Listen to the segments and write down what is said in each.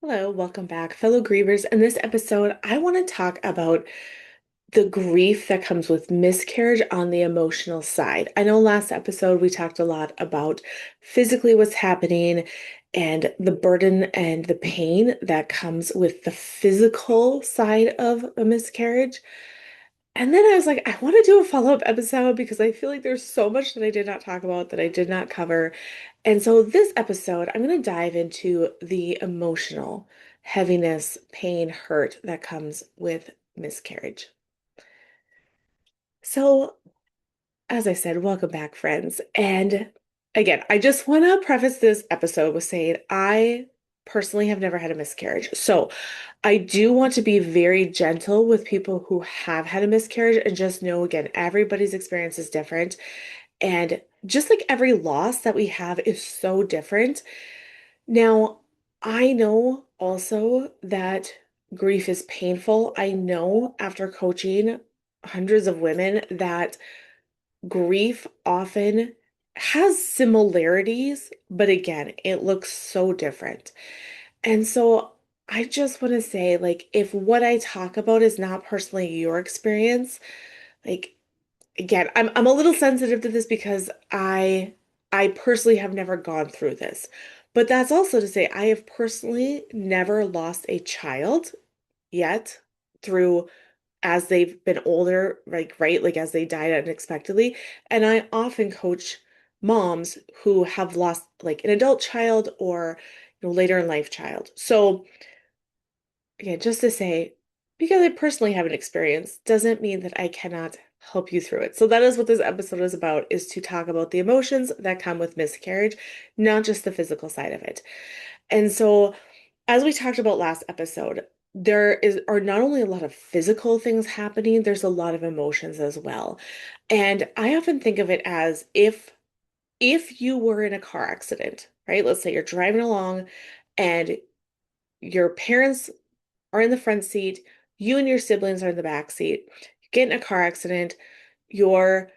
Hello, welcome back, fellow grievers. In this episode, I want to talk about the grief that comes with miscarriage on the emotional side. I know last episode we talked a lot about physically what's happening and the burden and the pain that comes with the physical side of a miscarriage. And then I was like, I want to do a follow-up episode because I feel like there's so much that I did not talk about that I did not cover. And so this episode, I'm going to dive into the emotional heaviness, pain, hurt that comes with miscarriage. So, as I said, welcome back, friends. And again, I just want to preface this episode with saying I personally have never had a miscarriage. So, I do want to be very gentle with people who have had a miscarriage and just know, again, everybody's experience is different. And just like every loss that we have is so different. Now, I know also that grief is painful. I know after coaching hundreds of women that grief often has similarities, but again, it looks so different. And so I just want to say, like, if what I talk about is not personally your experience, like, again, I'm a little sensitive to this because I personally have never gone through this. But that's also to say I have personally never lost a child yet through as they've been older, like right, like as they died unexpectedly. And I often coach moms who have lost like an adult child or later in life child. So again, just to say, because I personally have an experience doesn't mean that I cannot help you through it. So that is what this episode is about, is to talk about the emotions that come with miscarriage, not just the physical side of it. And so, as we talked about last episode, there are not only a lot of physical things happening, there's a lot of emotions as well. And I often think of it as if you were in a car accident, right? Let's say you're driving along and your parents are in the front seat, you and your siblings are in the back seat. You get in a car accident, your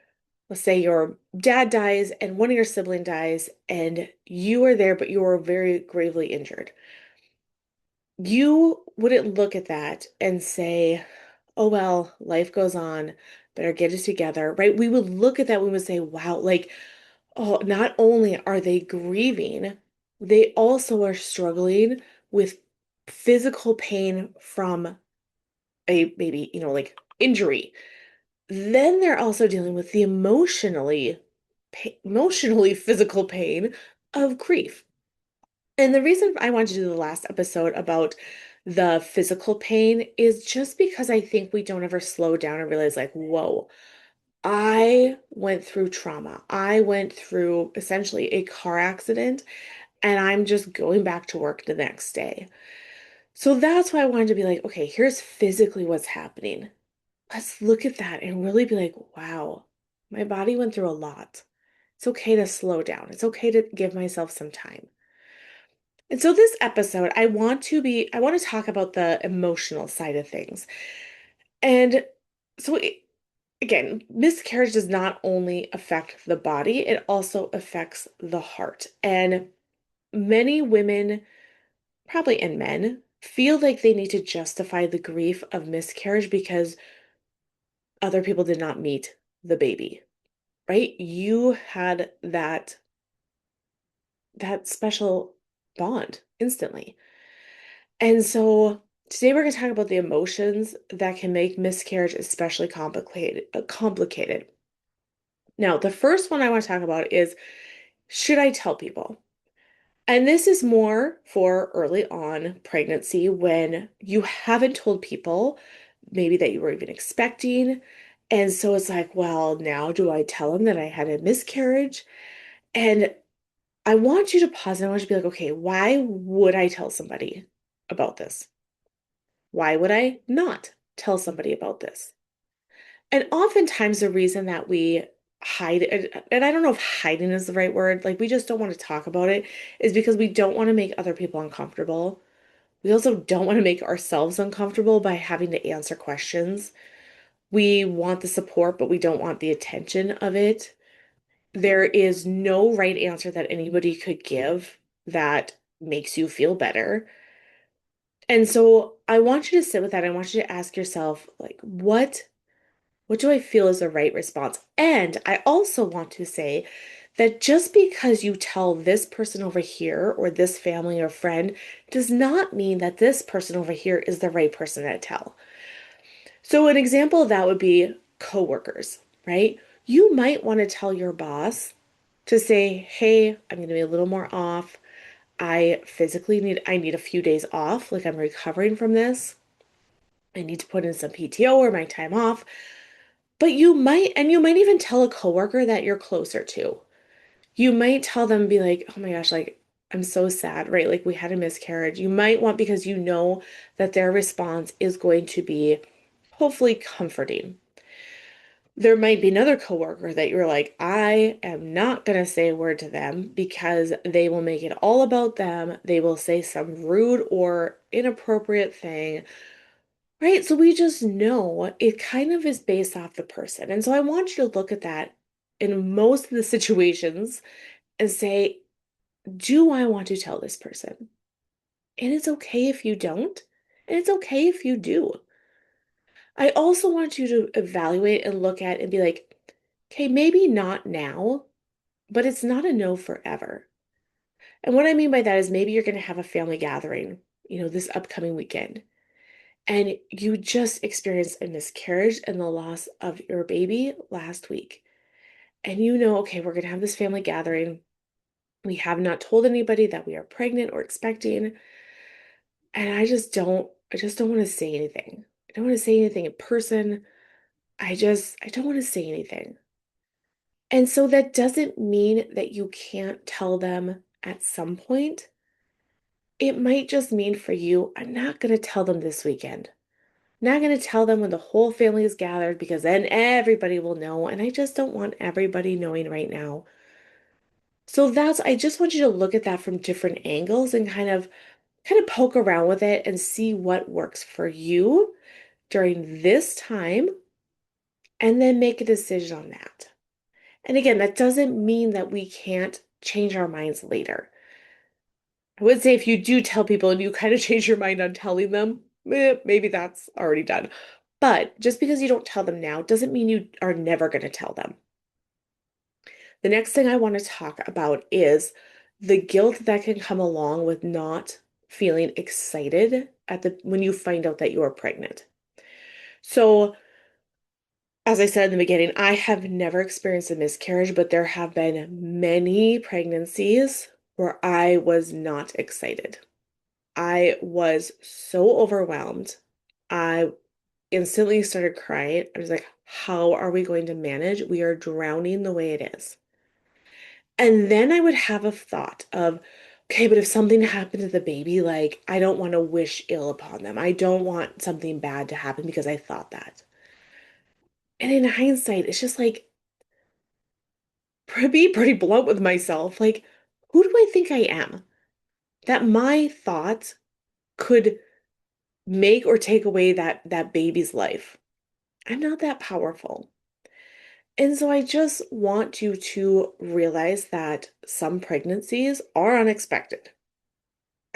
let's say your dad dies and one of your sibling dies and you are there but you are very gravely injured. You wouldn't look at that and say, "Oh well, life goes on, better get it together." Right? We would look at that, we would say, "Wow, like oh, not only are they grieving, they also are struggling with physical pain from a maybe, like injury. Then they're also dealing with the emotionally physical pain of grief. And the reason I wanted to do the last episode about the physical pain is just because I think we don't ever slow down and realize, like, whoa, I went through trauma. I went through essentially a car accident, and I'm just going back to work the next day. So that's why I wanted to be like, okay, here's physically what's happening. Let's look at that and really be like, wow, my body went through a lot. It's okay to slow down. It's okay to give myself some time. And so this episode, I want to talk about the emotional side of things. And so again, miscarriage does not only affect the body, it also affects the heart. And many women, probably and men, feel like they need to justify the grief of miscarriage because other people did not meet the baby, right? You had that special bond instantly. And so today we're going to talk about the emotions that can make miscarriage especially complicated. Now, the first one I want to talk about is, should I tell people? And this is more for early on pregnancy when you haven't told people maybe that you were even expecting. And so it's like, well, now do I tell them that I had a miscarriage? And I want you to pause and I want you to be like, okay, why would I tell somebody about this? Why would I not tell somebody about this? And oftentimes the reason that we hide it, and I don't know if hiding is the right word, like we just don't want to talk about it, is because we don't want to make other people uncomfortable. We also don't want to make ourselves uncomfortable by having to answer questions. We want the support, but we don't want the attention of it. There is no right answer that anybody could give that makes you feel better. And so I want you to sit with that. I want you to ask yourself, like, what do I feel is the right response? And I also want to say that just because you tell this person over here or this family or friend does not mean that this person over here is the right person to tell. So an example of that would be coworkers, right? You might want to tell your boss to say, "Hey, I'm going to be a little more off. I need a few days off, like I'm recovering from this. I need to put in some PTO or my time off." But you might even tell a coworker that you're closer to. You might tell them, be like, "Oh my gosh, like I'm so sad," right? Like we had a miscarriage. You might want because you know that their response is going to be hopefully comforting. There might be another coworker that you're like, "I am not going to say a word to them because they will make it all about them. They will say some rude or inappropriate thing." Right? So we just know it kind of is based off the person. And so I want you to look at that in most of the situations and say, do I want to tell this person? And it's okay if you don't. And it's okay if you do. I also want you to evaluate and look at and be like, okay, maybe not now, but it's not a no forever. And what I mean by that is maybe you're going to have a family gathering, this upcoming weekend, and you just experienced a miscarriage and the loss of your baby last week. And okay, we're going to have this family gathering. We have not told anybody that we are pregnant or expecting. And I just don't want to say anything. I don't want to say anything in person. I don't want to say anything. And so that doesn't mean that you can't tell them at some point. It might just mean for you, I'm not going to tell them this weekend. Not going to tell them when the whole family is gathered because then everybody will know. And I just don't want everybody knowing right now. So I just want you to look at that from different angles and kind of poke around with it and see what works for you during this time and then make a decision on that. And again, that doesn't mean that we can't change our minds later. I would say if you do tell people and you kind of change your mind on telling them, maybe that's already done. But just because you don't tell them now doesn't mean you are never going to tell them. The next thing I want to talk about is the guilt that can come along with not feeling excited when you find out that you are pregnant. So, as I said in the beginning, I have never experienced a miscarriage, but there have been many pregnancies where I was not excited. I was so overwhelmed. I instantly started crying. I was like, how are we going to manage? We are drowning the way it is. And then I would have a thought of, okay, but if something happened to the baby, like, I don't want to wish ill upon them. I don't want something bad to happen because I thought that. And in hindsight, it's just like, be pretty blunt with myself. Like, who do I think I am? That my thoughts could make or take away that baby's life. I'm not that powerful. And so I just want you to realize that some pregnancies are unexpected.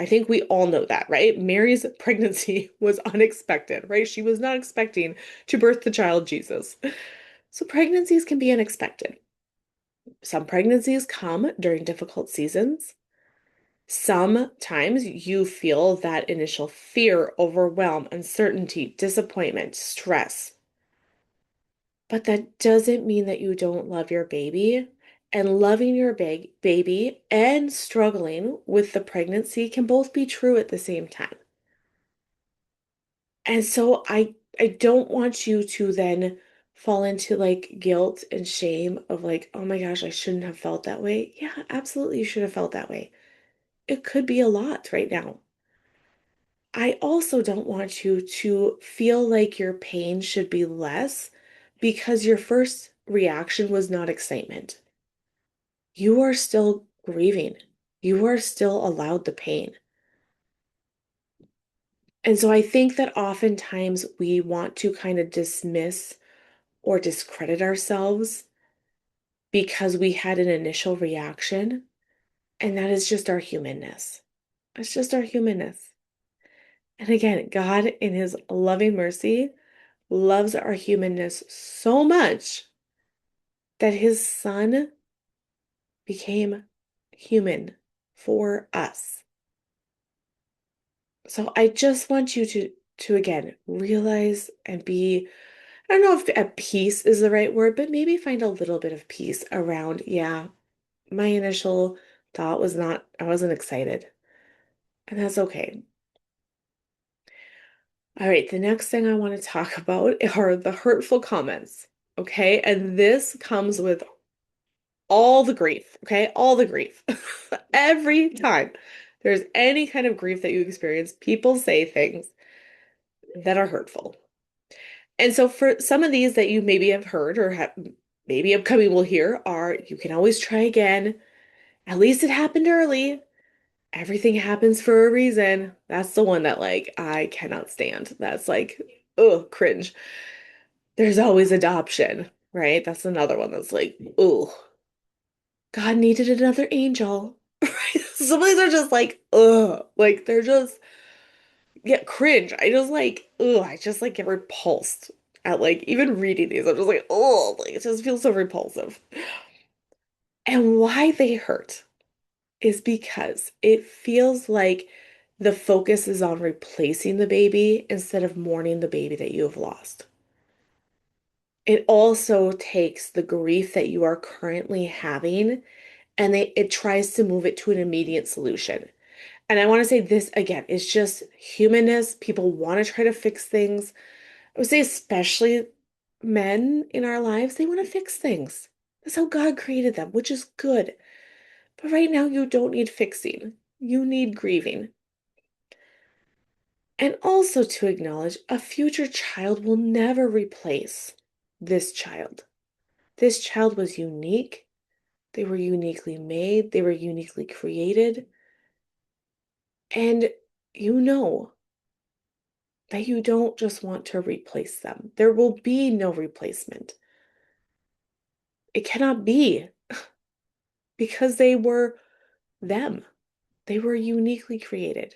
I think we all know that, right? Mary's pregnancy was unexpected, right? She was not expecting to birth the child Jesus. So pregnancies can be unexpected. Some pregnancies come during difficult seasons. Sometimes you feel that initial fear, overwhelm, uncertainty, disappointment, stress. But that doesn't mean that you don't love your baby. And loving your baby and struggling with the pregnancy can both be true at the same time. And so I don't want you to then fall into like guilt and shame of like, oh my gosh, I shouldn't have felt that way. Yeah, absolutely, you should have felt that way. It could be a lot right now. I also don't want you to feel like your pain should be less because your first reaction was not excitement. You are still grieving. You are still allowed the pain. And so I think that oftentimes we want to kind of dismiss or discredit ourselves because we had an initial reaction, and that is just our humanness. It's just our humanness. And again, God, in his loving mercy, loves our humanness so much that his son became human for us. So I just want you to again realize and be, I don't know if at peace is the right word, but maybe find a little bit of peace around, yeah, my initial thought was not, I wasn't excited. And that's okay. All right, the next thing I want to talk about are the hurtful comments. Okay. And this comes with all the grief. Okay. All the grief. Every time there's any kind of grief that you experience, people say things that are hurtful. And so for some of these that you maybe have heard or have maybe upcoming will hear are you can always try again. At least it happened early. Everything happens for a reason. That's the one that like I cannot stand. That's like, oh, cringe. There's always adoption, right? That's another one that's like, oh, God needed another angel. Right? Some of these are just like, ugh, like they're just yeah, cringe. I just like, ugh, I just like get repulsed at like even reading these. I'm just like, oh, like it just feels so repulsive. And why they hurt is because it feels like the focus is on replacing the baby instead of mourning the baby that you have lost. It also takes the grief that you are currently having and it tries to move it to an immediate solution. And I want to say this again, it's just humanness. People want to try to fix things. I would say, especially men in our lives, they want to fix things. That's how God created them, which is good. But right now, you don't need fixing, you need grieving. And also to acknowledge a future child will never replace this child. This child was unique. They were uniquely made, they were uniquely created. And you know that you don't just want to replace them. There will be no replacement. It cannot be because they were them. They were uniquely created.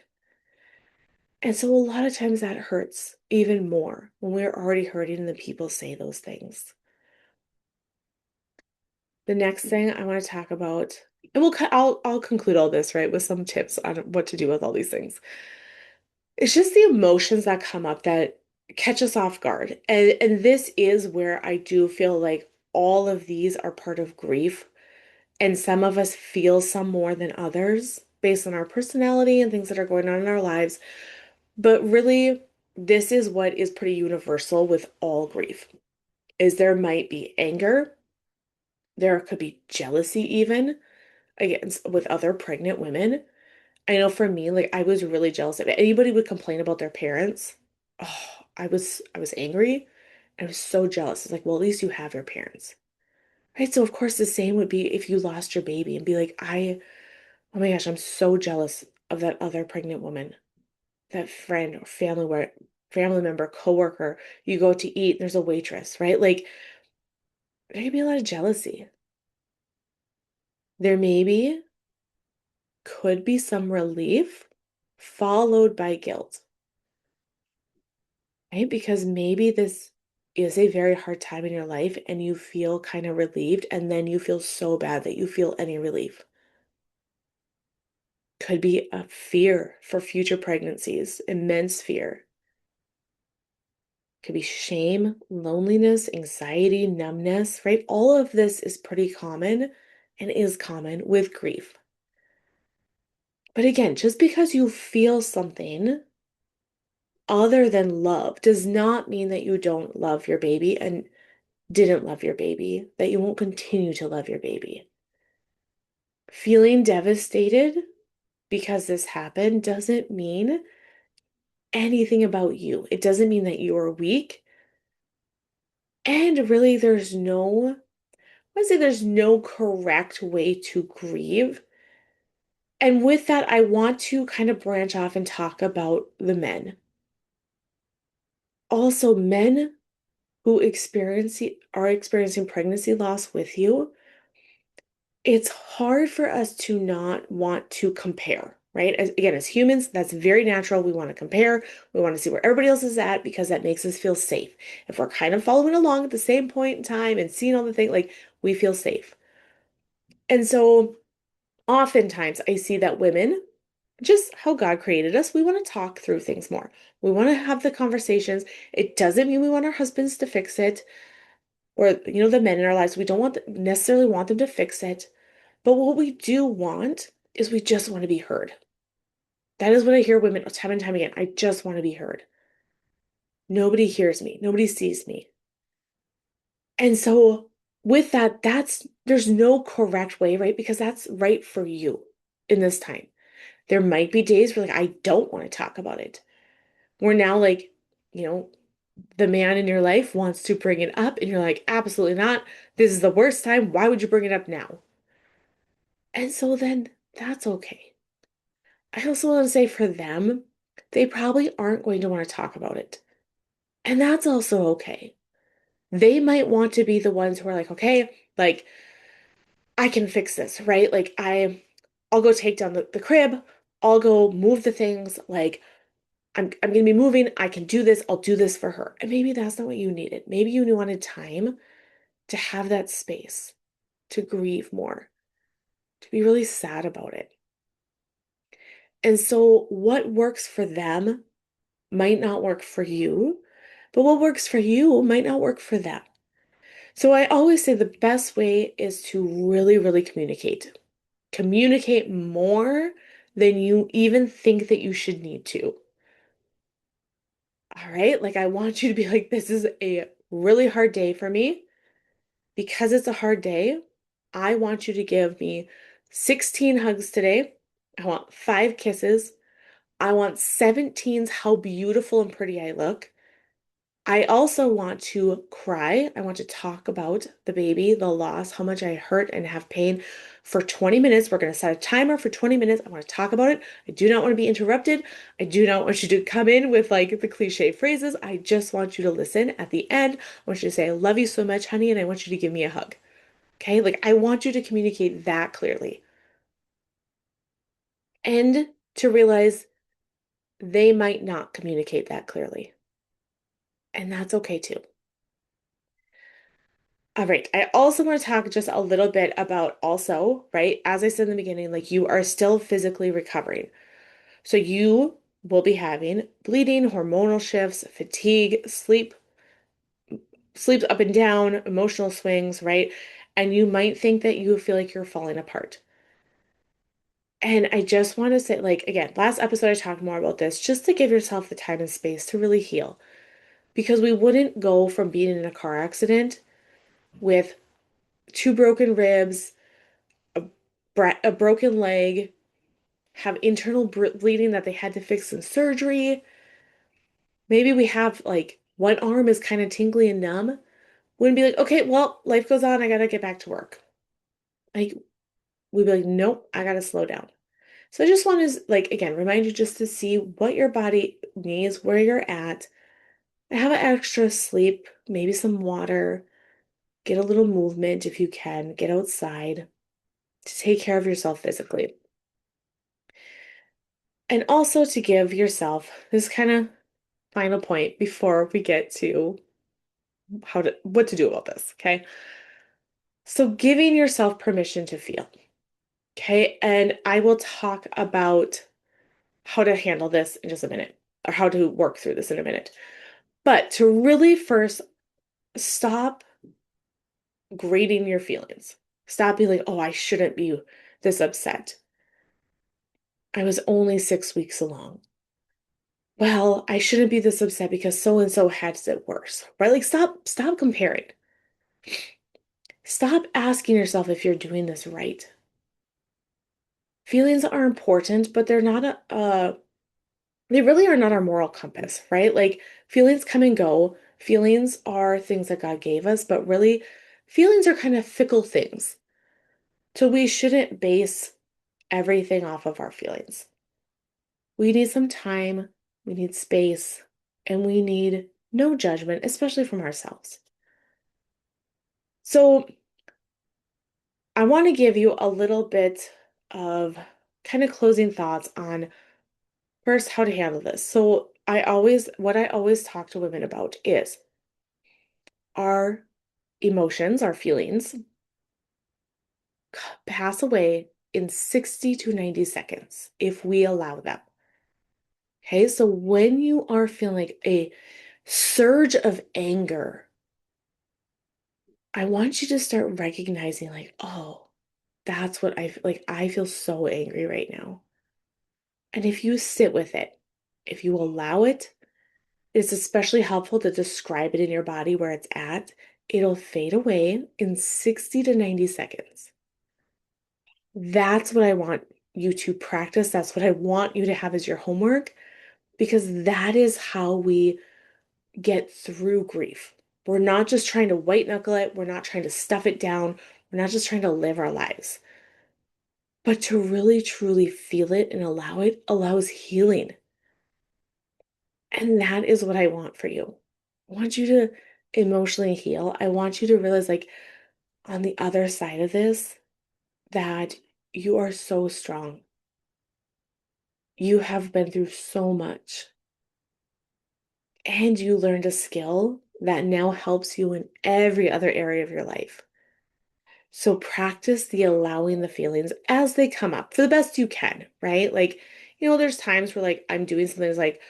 And so a lot of times that hurts even more when we're already hurting and the people say those things. The next thing I want to talk about, and I'll conclude all this, right, with some tips on what to do with all these things. It's just the emotions that come up that catch us off guard. And this is where I do feel like all of these are part of grief. And some of us feel some more than others based on our personality and things that are going on in our lives. But really, this is what is pretty universal with all grief, is there might be anger, there could be jealousy even against with other pregnant women. I know for me, like I was really jealous if anybody would complain about their parents. Oh, I was angry. I was so jealous. It's like, well, at least you have your parents. Right? So of course the same would be if you lost your baby and be like, oh my gosh, I'm so jealous of that other pregnant woman, that friend or family member, coworker. You go to eat, there's a waitress, right? Like there could be a lot of jealousy. There maybe could be some relief followed by guilt, right? Because maybe this is a very hard time in your life and you feel kind of relieved, and then you feel so bad that you feel any relief. Could be a fear for future pregnancies, immense fear. Could be shame, loneliness, anxiety, numbness, right? All of this is pretty common and is common with grief. But again, just because you feel something other than love does not mean that you don't love your baby and didn't love your baby, that you won't continue to love your baby. Feeling devastated because this happened doesn't mean anything about you. It doesn't mean that you are weak. And really, I say there's no correct way to grieve. And with that, I want to kind of branch off and talk about the men. Also, men who are experiencing pregnancy loss with you, it's hard for us to not want to compare. right? Again, as humans, that's very natural. We want to compare. We want to see where everybody else is at because that makes us feel safe. If we're kind of following along at the same point in time and seeing all the things, like we feel safe. And so oftentimes I see that women, just how God created us, we want to talk through things more. We want to have the conversations. It doesn't mean we want our husbands to fix it or, the men in our lives. We don't necessarily want them to fix it. But what we do want is we just want to be heard. That is what I hear women time and time again. I just want to be heard. Nobody hears me. Nobody sees me. And so with that, there's no correct way, right? Because that's right for you in this time. There might be days where like I don't want to talk about it. Where now like, you know, the man in your life wants to bring it up and you're like, absolutely not. This is the worst time. Why would you bring it up now? And so then that's okay. I also want to say for them, they probably aren't going to want to talk about it. And that's also okay. They might want to be the ones who are like, okay, like I can fix this, right? Like I'll go take down the crib, I'll go move the things, like I'm gonna be moving, I can do this, I'll do this for her. And maybe that's not what you needed. Maybe you wanted time to have that space, to grieve more, to be really sad about it. And so what works for them might not work for you, but what works for you might not work for them. So I always say the best way is to really, really communicate. Communicate more than you even think that you should need to. All right? Like, I want you to be like, this is a really hard day for me. Because it's a hard day, I want you to give me 16 hugs today. I want 5 kisses. I want 17's how beautiful and pretty I look. I also want to cry. I want to talk about the baby, the loss, how much I hurt and have pain for 20 minutes. We're going to set a timer for 20 minutes. I want to talk about it. I do not want to be interrupted. I do not want you to come in with like the cliche phrases. I just want you to listen. At the end, I want you to say, I love you so much, honey, and I want you to give me a hug. Okay? Like, I want you to communicate that clearly and to realize they might not communicate that clearly. And that's okay too. All right. I also want to talk just a little bit about also, right? As I said in the beginning, like you are still physically recovering. So you will be having bleeding, hormonal shifts, fatigue, sleeps up and down, emotional swings, right? And you might think that you feel like you're falling apart. And I just want to say, like, again, last episode I talked more about this, just to give yourself the time and space to really heal. Because we wouldn't go from being in a car accident with 2 broken ribs, a, a broken leg, have internal bleeding that they had to fix in surgery. Maybe we have like one arm is kind of tingly and numb. Wouldn't be like, okay, well, life goes on. I gotta get back to work. Like, we'd be like, nope, I gotta slow down. So I just want to, like, again, remind you just to see what your body needs, where you're at, and have an extra sleep, maybe some water, get a little movement if you can, get outside to take care of yourself physically. And also to give yourself this kind of final point before we get to what to do about this, okay? So giving yourself permission to feel, okay? And I will talk about how to handle this in just a minute, or how to work through this in a minute. But to really first stop grading your feelings. Stop being like, oh, I shouldn't be this upset. I was only 6 weeks along. Well, I shouldn't be this upset because so and so had it worse, right? Like stop comparing. Stop asking yourself if you're doing this right. Feelings are important, but they really are not our moral compass, right? Like feelings come and go. Feelings are things that God gave us, but really feelings are kind of fickle things. So we shouldn't base everything off of our feelings. We need some time, we need space, and we need no judgment, especially from ourselves. So I want to give you a little bit of kind of closing thoughts on first how to handle this. So what I always talk to women about is our emotions, our feelings pass away in 60 to 90 seconds if we allow them. Okay, so when you are feeling like a surge of anger, I want you to start recognizing, like, oh, that's what like. I feel so angry right now. And if you sit with it, if you allow it, it's especially helpful to describe it in your body where it's at. It'll fade away in 60 to 90 seconds. That's what I want you to practice. That's what I want you to have as your homework because that is how we get through grief. We're not just trying to white knuckle it, we're not trying to stuff it down, we're not just trying to live our lives, but to really truly feel it and allow it allows healing. And that is what I want for you. I want you to emotionally heal. I want you to realize, like, on the other side of this, that you are so strong. You have been through so much, and you learned a skill that now helps you in every other area of your life. So practice the allowing the feelings as they come up for the best you can, right? Like, there's times where like I'm doing something that's like,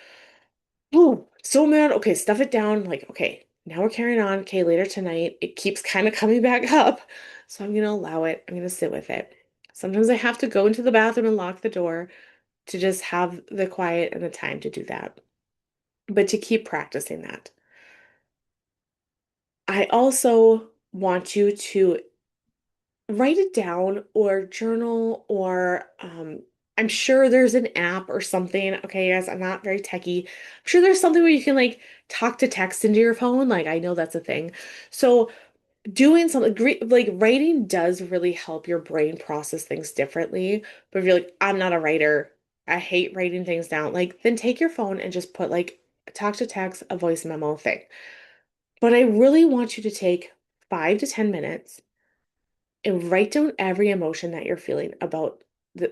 oh, so mad. Okay, stuff it down. Like, okay, now we're carrying on. Okay, later tonight, it keeps kind of coming back up. So I'm going to allow it. I'm going to sit with it. Sometimes I have to go into the bathroom and lock the door to just have the quiet and the time to do that. But to keep practicing that. I also want you to write it down or journal or I'm sure there's an app or something. Okay, guys, I'm not very techie. I'm sure there's something where you can like talk to text into your phone. Like I know that's a thing. So doing something like writing does really help your brain process things differently. But if you're like, I'm not a writer, I hate writing things down, like then take your phone and just put like talk to text, a voice memo thing. But I really want you to take 5 to 10 minutes and write down every emotion that you're feeling about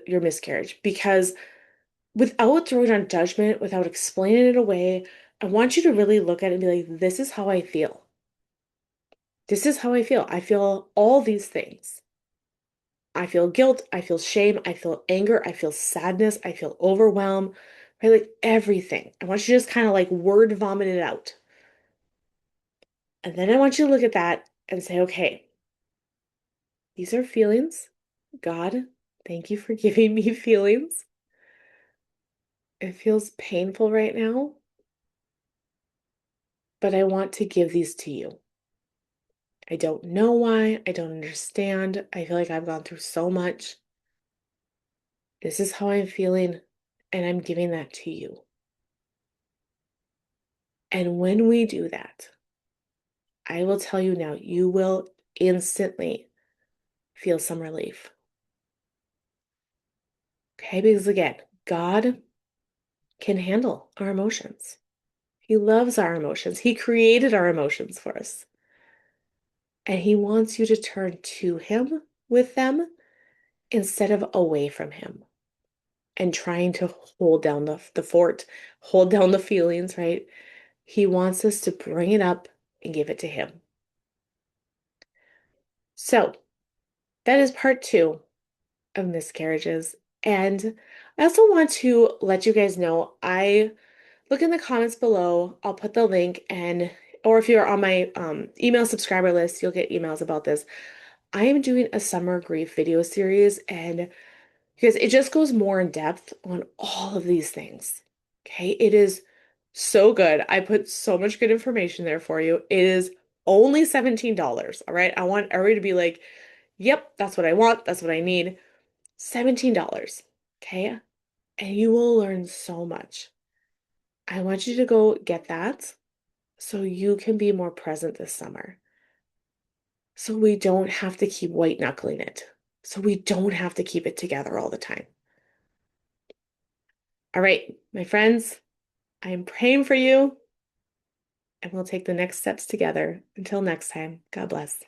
your miscarriage because without throwing on judgment, without explaining it away, I want you to really look at it and be like, this is how I feel. This is how I feel. I feel all these things. I feel guilt. I feel shame. I feel anger. I feel sadness. I feel overwhelmed. Right? Like everything. I want you to just kind of like word vomit it out. And then I want you to look at that and say, okay, these are feelings. God, thank you for giving me feelings. It feels painful right now, but I want to give these to you. I don't know why. I don't understand. I feel like I've gone through so much. This is how I'm feeling, and I'm giving that to you. And when we do that, I will tell you now, you will instantly feel some relief. Okay? Because again, God can handle our emotions. He loves our emotions. He created our emotions for us. And He wants you to turn to Him with them instead of away from Him and trying to hold down the fort, hold down the feelings, right? He wants us to bring it up and give it to Him. So that is part two of miscarriages. And I also want to let you guys know, I look in the comments below. I'll put the link or if you're on my email subscriber list, you'll get emails about this. I am doing a summer grief video series and because it just goes more in depth on all of these things. Okay, it is so good. I put so much good information there for you. It is only $17. All right. I want everybody to be like, yep, that's what I want. That's what I need. $17. Okay. And you will learn so much. I want you to go get that so you can be more present this summer. So we don't have to keep white knuckling it. So we don't have to keep it together all the time. All right, my friends, I am praying for you and we'll take the next steps together. Until next time, God bless.